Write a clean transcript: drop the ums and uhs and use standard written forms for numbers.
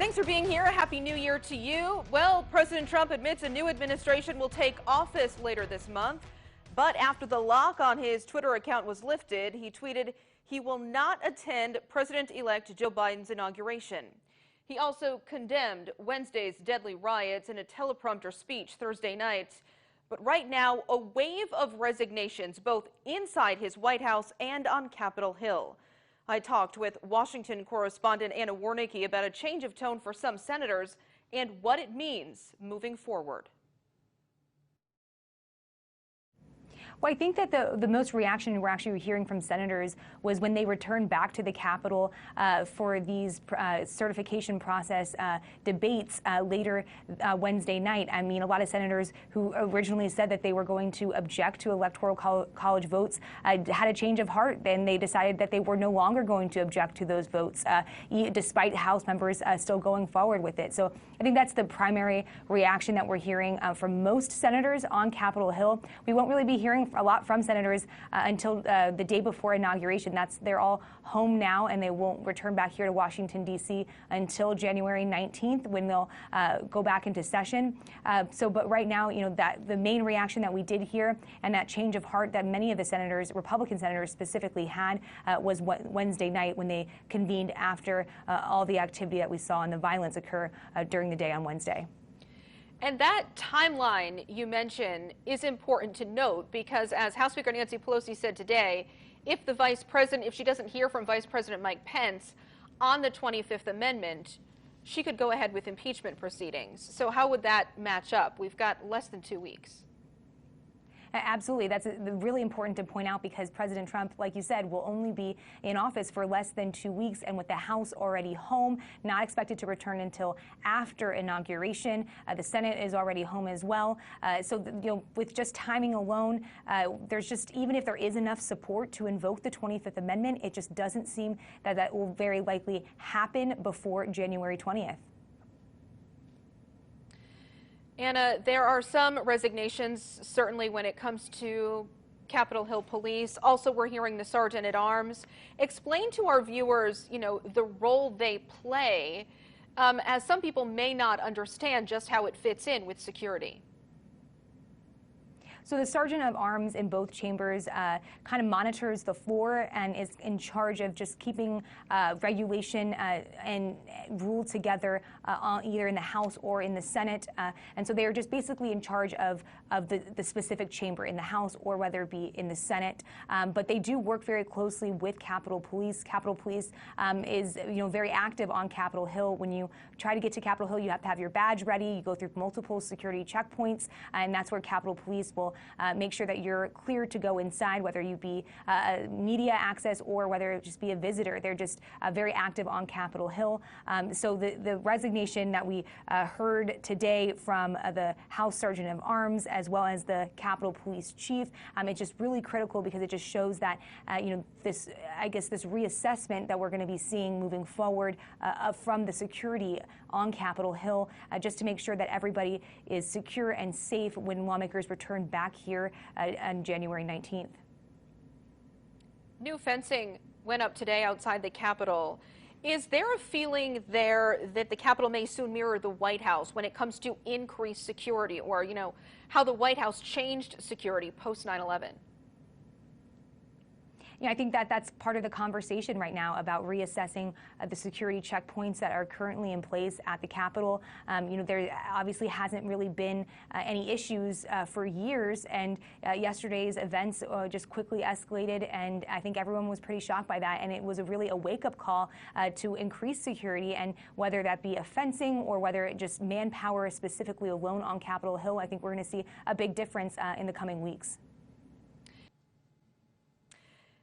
Thanks for being here. Happy New Year to you. Well, President Trump admits a new administration will take office later this month. But after the lock on his Twitter account was lifted, he tweeted he will not attend President-elect Joe Biden's inauguration. He also condemned Wednesday's deadly riots in a teleprompter speech Thursday night. But right now, a wave of resignations both inside his White House and on Capitol Hill. I talked with Washington correspondent Anna Wiernicki about a change of tone for some senators and what it means moving forward. Well, I think that the most reaction we're actually hearing from senators was when they returned back to the Capitol for these certification process debates later Wednesday night. I mean, a lot of senators who originally said that they were going to object to electoral college votes had a change of heart, and they decided that they were no longer going to object to those votes, despite House members still going forward with it. So I think that's the primary reaction that we're hearing from most senators on Capitol Hill. We won't really be hearing a lot from senators until the day before inauguration. They're all home now, and they won't return back here to Washington, D.C. until January 19th, when they'll go back into session. But right now, that the main reaction that we did hear and that change of heart that many of the senators, Republican senators specifically, had was Wednesday night when they convened after all the activity that we saw and the violence occur during the day on Wednesday. And that timeline you mentioned is important to note because, as House Speaker Nancy Pelosi said today, if she doesn't hear from Vice President Mike Pence on the 25th Amendment, she could go ahead with impeachment proceedings. So how would that match up? We've got less than 2 weeks. Absolutely. That's really important to point out because President Trump, like you said, will only be in office for less than 2 weeks, and with the House already home, not expected to return until after inauguration. The Senate is already home as well. With just timing alone, even if there is enough support to invoke the 25th Amendment, it just doesn't seem that will very likely happen before January 20th. Anna, there are some resignations, certainly when it comes to Capitol Hill Police. Also, we're hearing the Sergeant at Arms. Explain to our viewers, the role they play, as some people may not understand just how it fits in with security. So the Sergeant of Arms in both chambers kind of monitors the floor and is in charge of just keeping regulation and rule together either in the House or in the Senate. And so they are just basically in charge of the specific chamber in the House or whether it be in the Senate. But they do work very closely with Capitol Police. Capitol Police is very active on Capitol Hill. When you try to get to Capitol Hill, you have to have your badge ready. You go through multiple security checkpoints, and that's where Capitol Police will make sure that you're clear to go inside, whether you be media access or whether it just be a visitor. They're just very active on Capitol Hill. So the resignation that we heard today from the House Sergeant of Arms as well as the Capitol Police Chief, it's just really critical because it just shows that this reassessment that we're going to be seeing moving forward from the security on Capitol Hill, just to make sure that everybody is secure and safe when lawmakers return back here on January 19th. New fencing went up today outside the Capitol. Is there a feeling there that the Capitol may soon mirror the White House when it comes to increased security, or, how the White House changed security post 9/11? I think that's part of the conversation right now about reassessing the security checkpoints that are currently in place at the Capitol. There obviously hasn't really been any issues for years, and yesterday's events just quickly escalated, and I think everyone was pretty shocked by that, and it was really a wake-up call to increase security, and whether that be a fencing or whether it just manpower specifically alone on Capitol Hill, I think we're going to see a big difference in the coming weeks.